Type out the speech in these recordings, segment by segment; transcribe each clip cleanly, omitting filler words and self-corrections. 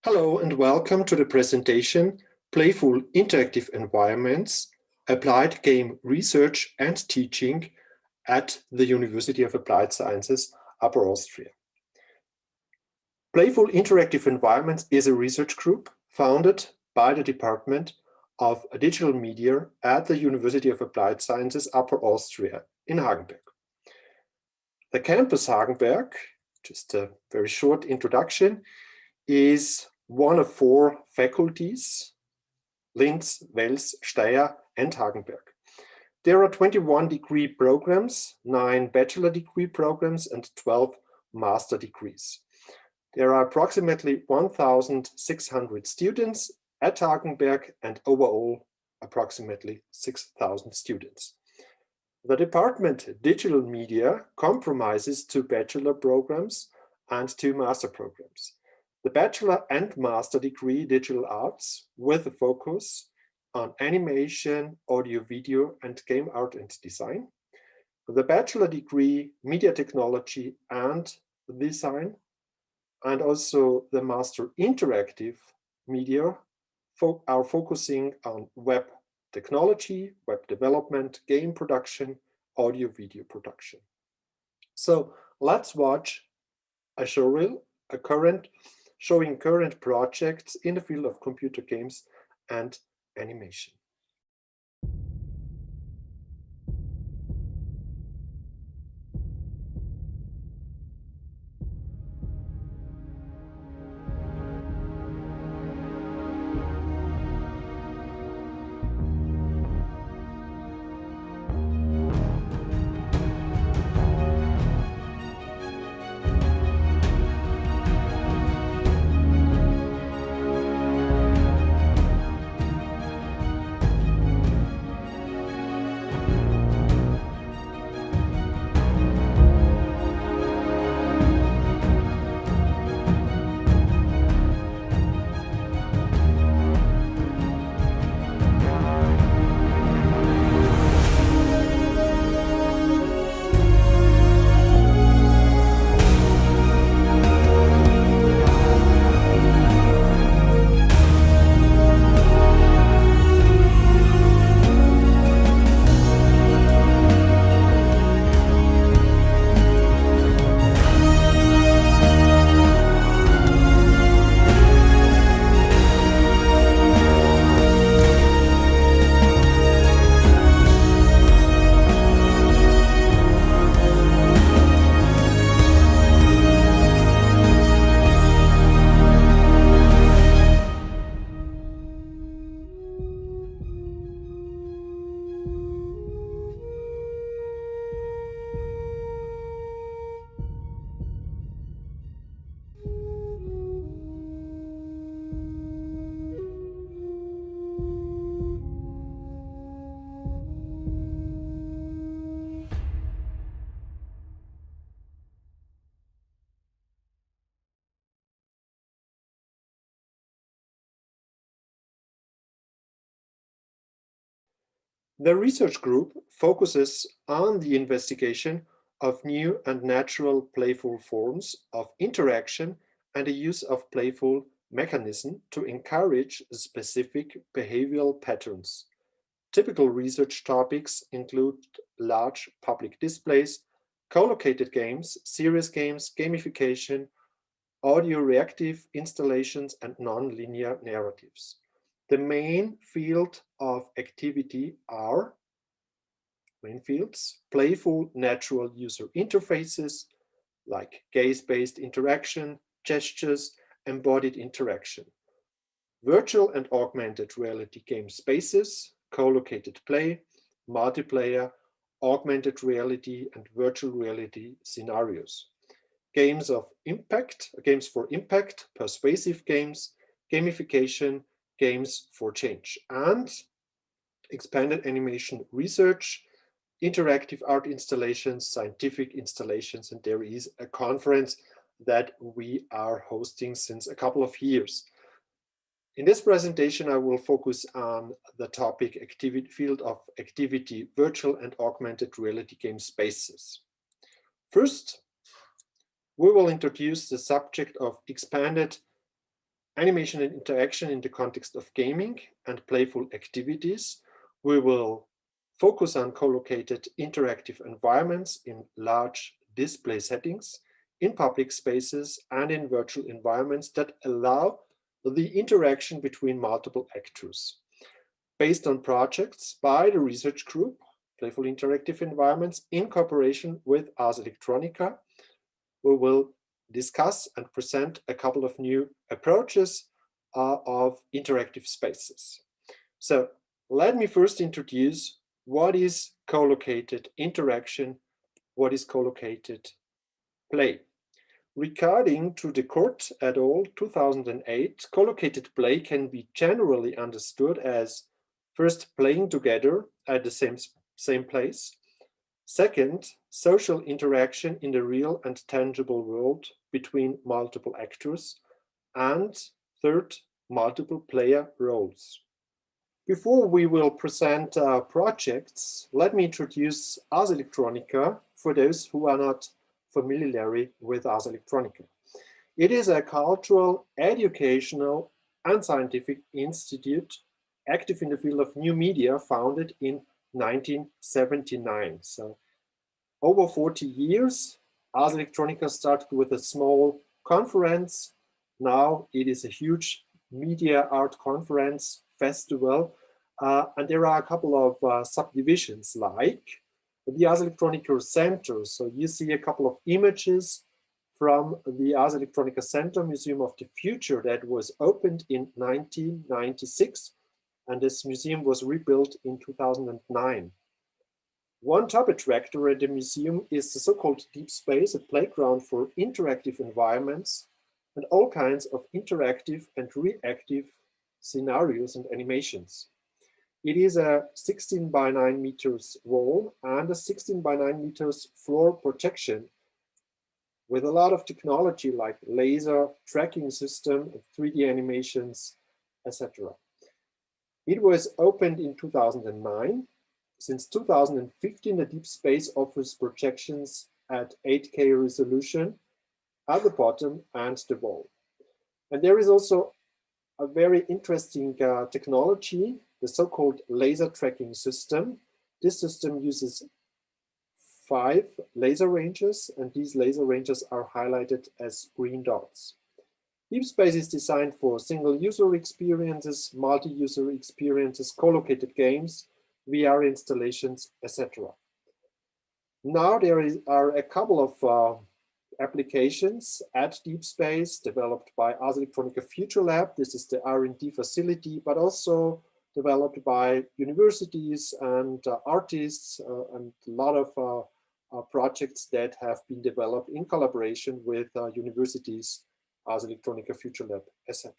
Hello and welcome to the presentation Playful Interactive Environments, Applied Game Research and Teaching at the University of Applied Sciences, Upper Austria. Playful Interactive Environments is a research group founded by the Department of Digital Media at the University of Applied Sciences, Upper Austria in Hagenberg. The campus Hagenberg, just a very short introduction, is one of four faculties, Linz, Wels, Steyr, and Hagenberg. There are 21 degree programs, 9 bachelor degree programs, and 12 master degrees. There are approximately 1,600 students at Hagenberg and overall approximately 6,000 students. The department Digital Media comprises 2 bachelor programs and 2 master programs. The bachelor and master degree Digital Arts with a focus on animation, audio, video, and game art and design. The bachelor degree Media Technology and Design, and also the master Interactive Media are focusing on web technology, web development, game production, audio, video production. So let's watch a showreel, showing current projects in the field of computer games and animation. The research group focuses on the investigation of new and natural playful forms of interaction and the use of playful mechanisms to encourage specific behavioral patterns. Typical research topics include large public displays, co-located games, serious games, gamification, audio reactive installations, and non-linear narratives. The main field of activity are main fields, playful natural user interfaces like gaze-based interaction, gestures, embodied interaction, virtual and augmented reality game spaces, co-located play, multiplayer, augmented reality, and virtual reality scenarios, games for impact, persuasive games, gamification, games for change, and expanded animation research, interactive art installations, scientific installations, and there is a conference that we are hosting since a couple of years. In this presentation, I will focus on the topic field of activity, virtual and augmented reality game spaces. First, we will introduce the subject of expanded animation and interaction in the context of gaming and playful activities. We will focus on co-located interactive environments in large display settings, in public spaces, and in virtual environments that allow the interaction between multiple actors. Based on projects by the research group, Playful Interactive Environments, in cooperation with Ars Electronica, we will discuss and present a couple of new approaches of interactive spaces. So let me first introduce what is co-located interaction, what is co-located play. Regarding to the Court et al. 2008, co-located play can be generally understood as first playing together at the same place, second, social interaction in the real and tangible world between multiple actors, and third, multiple player roles. Before we will present projects, let me introduce Ars Electronica for those who are not familiar with Ars Electronica. It is a cultural, educational, and scientific institute active in the field of new media, founded in 1979. So over 40 years, Ars Electronica started with a small conference. Now it is a huge media art conference festival. And there are a couple of subdivisions, like the Ars Electronica Center. So you see a couple of images from the Ars Electronica Center Museum of the Future that was opened in 1996. And this museum was rebuilt in 2009. One top attractor at the museum is the so-called Deep Space, a playground for interactive environments and all kinds of interactive and reactive scenarios and animations. It is a 16 by 9 meters wall and a 16 by 9 meters floor projection with a lot of technology like laser tracking system, 3D animations, etc. It was opened in 2009. Since 2015, the Deep Space offers projections at 8K resolution at the bottom and the wall. And there is also a very interesting technology, the so-called laser tracking system. This system uses 5 laser ranges, and these laser ranges are highlighted as green dots. Deep Space is designed for single-user experiences, multi-user experiences, co-located games, VR installations, etc. Now there are a couple of applications at Deep Space developed by Ars Electronica Future Lab. This is the R&D facility, but also developed by universities and artists, and a lot of projects that have been developed in collaboration with universities, Ars Electronica Future Lab, etc.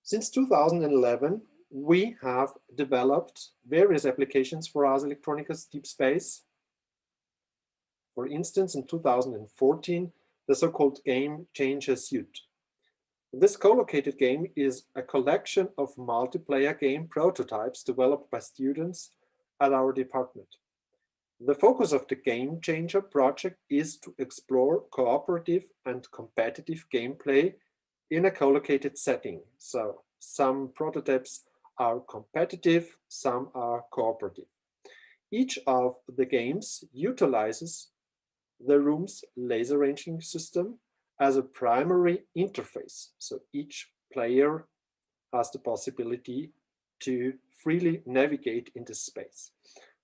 Since 2011, we have developed various applications for Ars Electronica's deep space. For instance, in 2014, the so-called Game Changer suite. This co-located game is a collection of multiplayer game prototypes developed by students at our department. The focus of the Game Changer project is to explore cooperative and competitive gameplay in a co-located setting. So some prototypes are competitive, some are cooperative. Each of the games utilizes the room's laser ranging system as a primary interface. So each player has the possibility to freely navigate into space.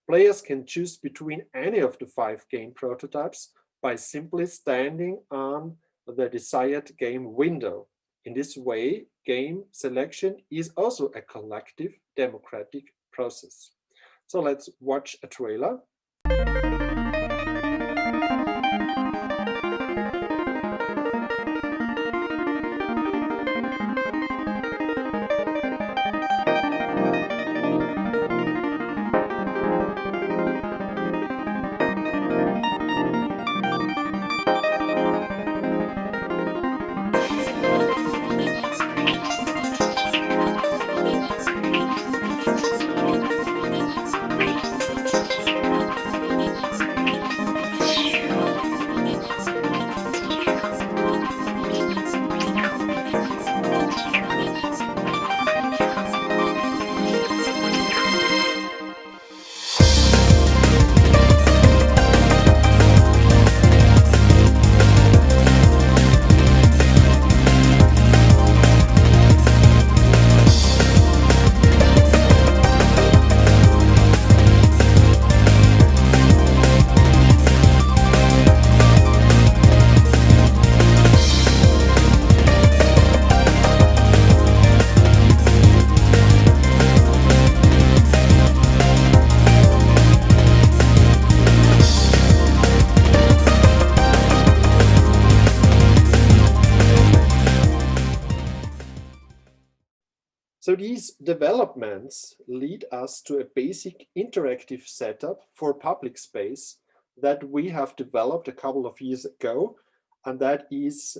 Players can choose between any of the 5 game prototypes by simply standing on the desired game window. In this way, game selection is also a collective democratic process. So let's watch a trailer. So these developments lead us to a basic interactive setup for public space that we have developed a couple of years ago, and that is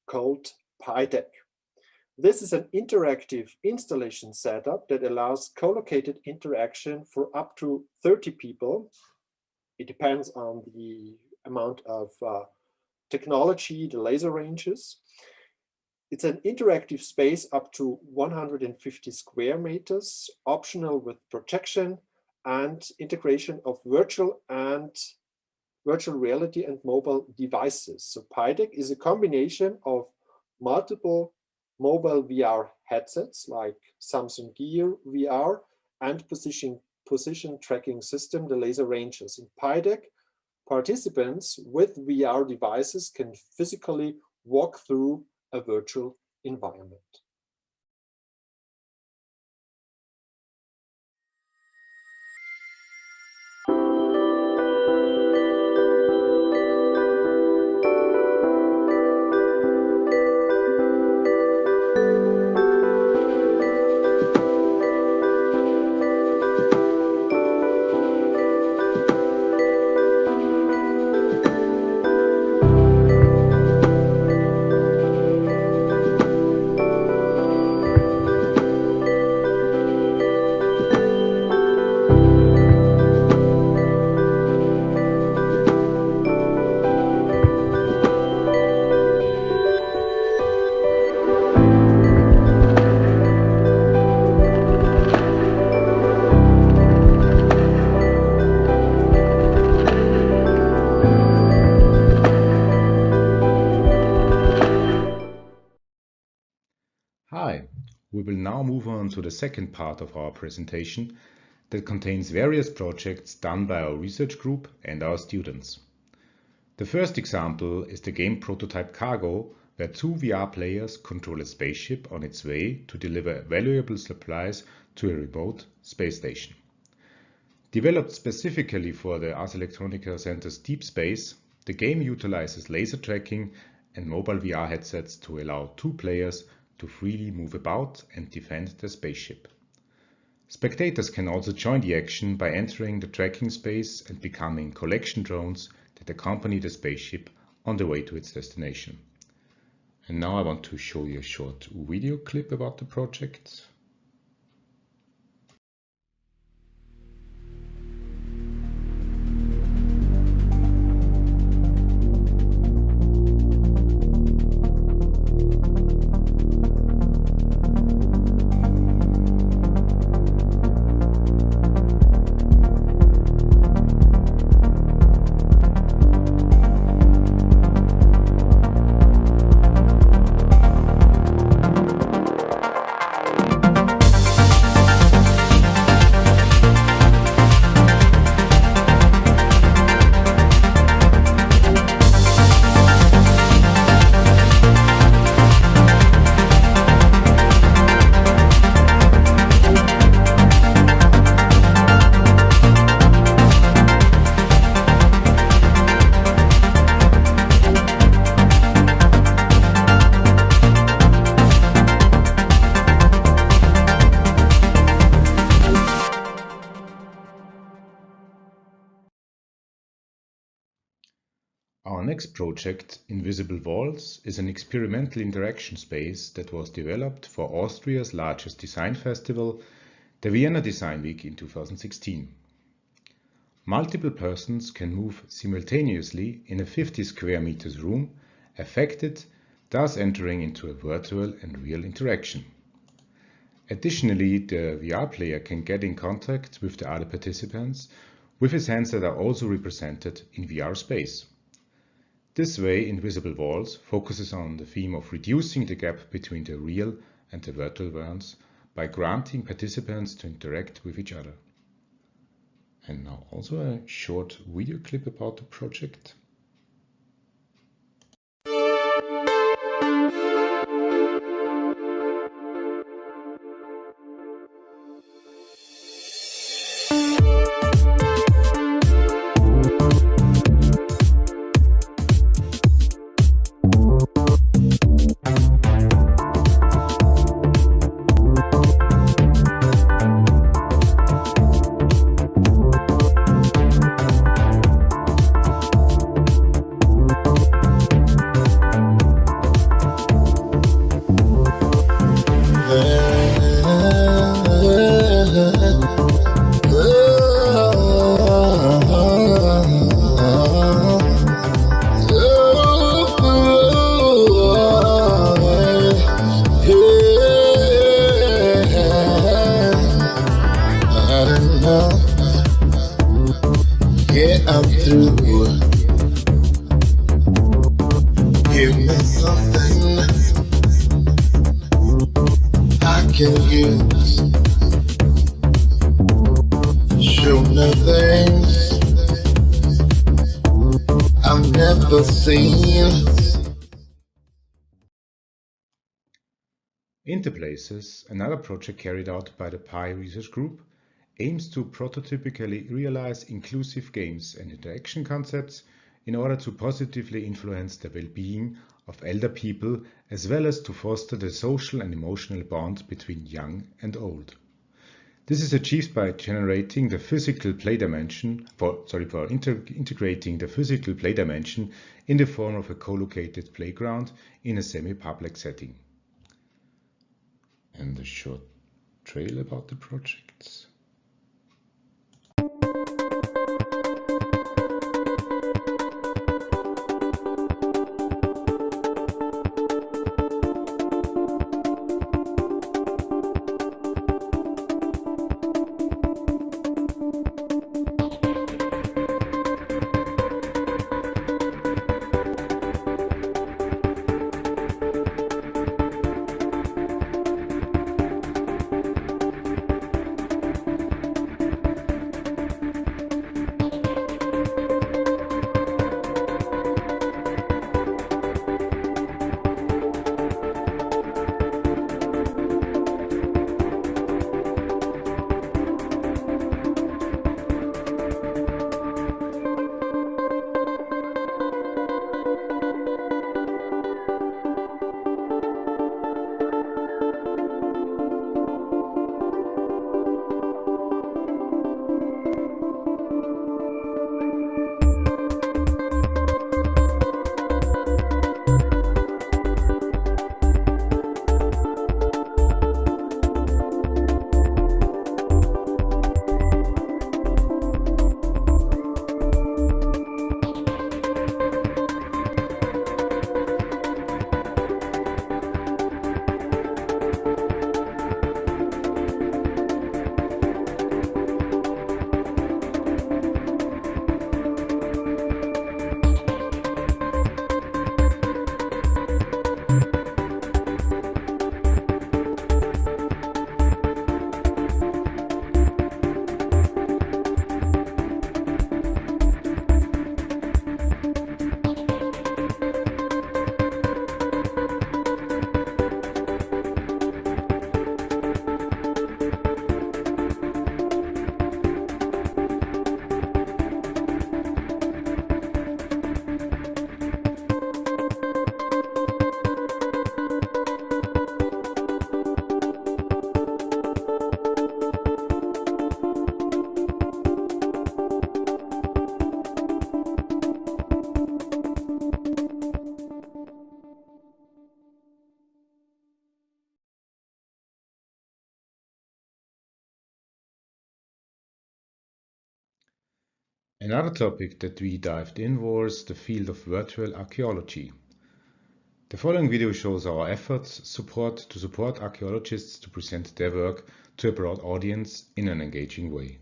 called PyDeck. This is an interactive installation setup that allows co-located interaction for up to 30 people. It depends on the amount of technology, the laser ranges. It's an interactive space up to 150 square meters, optional with projection and integration of virtual reality and mobile devices. So PyDeck is a combination of multiple mobile VR headsets like Samsung Gear VR and position tracking system, the laser ranges. In PyDeck, participants with VR devices can physically walk through a virtual environment. Hi, we will now move on to the second part of our presentation that contains various projects done by our research group and our students. The first example is the game prototype Cargo, where 2 VR players control a spaceship on its way to deliver valuable supplies to a remote space station. Developed specifically for the Ars Electronica Center's deep space, the game utilizes laser tracking and mobile VR headsets to allow 2 players to freely move about and defend the spaceship. Spectators can also join the action by entering the tracking space and becoming collection drones that accompany the spaceship on the way to its destination. And now I want to show you a short video clip about the project. Our next project, Invisible Walls, is an experimental interaction space that was developed for Austria's largest design festival, the Vienna Design Week in 2016. Multiple persons can move simultaneously in a 50 square meters room, affected, thus entering into a virtual and real interaction. Additionally, the VR player can get in contact with the other participants with his hands that are also represented in VR space. This way, Invisible Walls focuses on the theme of reducing the gap between the real and the virtual worlds by granting participants to interact with each other. And now also a short video clip about the project. Yeah, I'm through. Give me something I can use. Show me things I've never seen. Interplaces, another project carried out by the PI Research Group, aims to prototypically realize inclusive games and interaction concepts in order to positively influence the well-being of elder people as well as to foster the social and emotional bond between young and old. This is achieved by generating the physical play dimension, integrating the physical play dimension in the form of a co-located playground in a semi-public setting. And a short trail about the projects. Another topic that we dived in was the field of virtual archaeology. The following video shows our efforts to support archaeologists to present their work to a broad audience in an engaging way.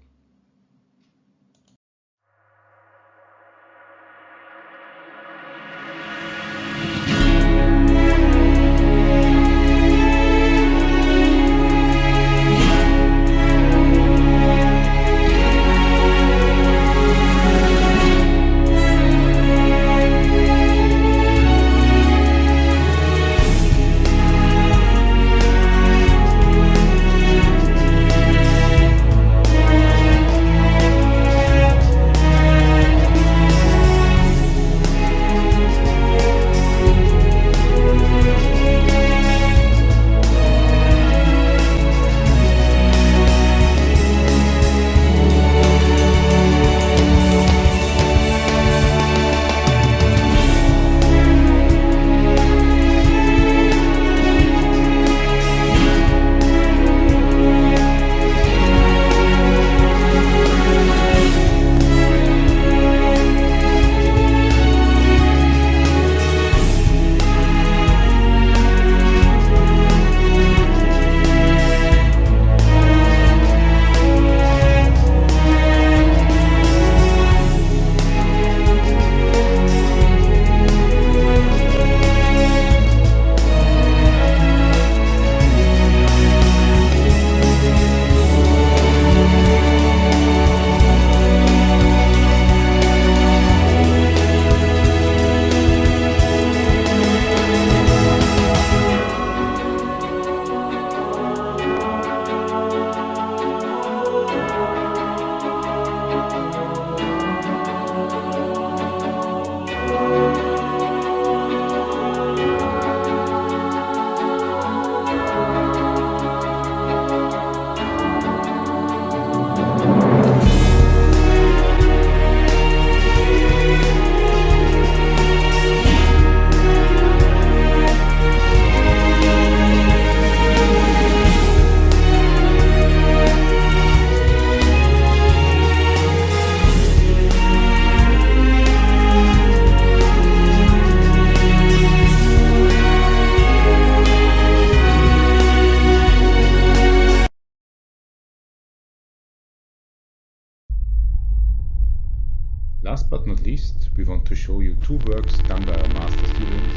Last but not least, we want to show you two works done by our master students.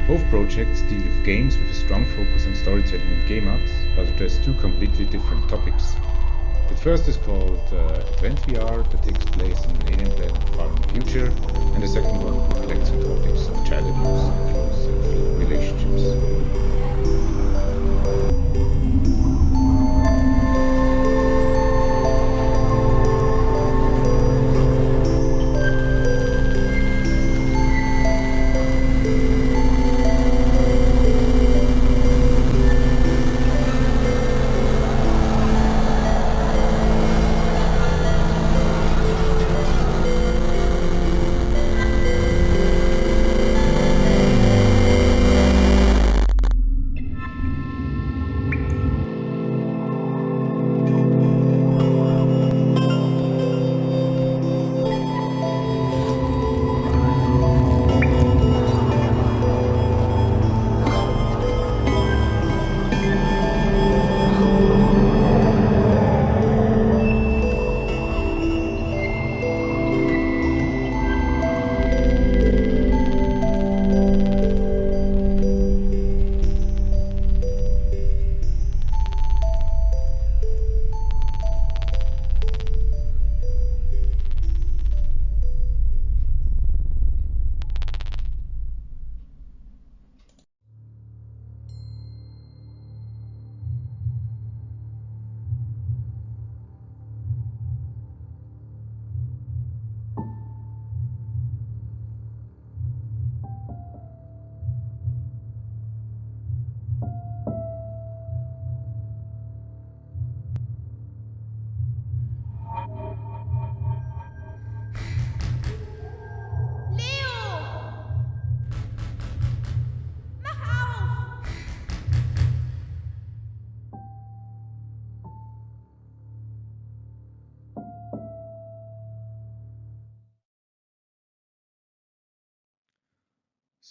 Both projects deal with games with a strong focus on storytelling and game art, but address two completely different topics. The first is called Advent VR, that takes place in an alien planet far in the future, and the second one reflects on topics of child abuse and close and fluid relationships.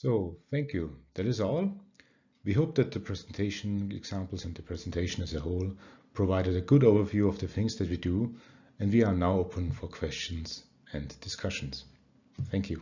So, thank you. That is all. We hope that the presentation examples and the presentation as a whole provided a good overview of the things that we do, and we are now open for questions and discussions. Thank you.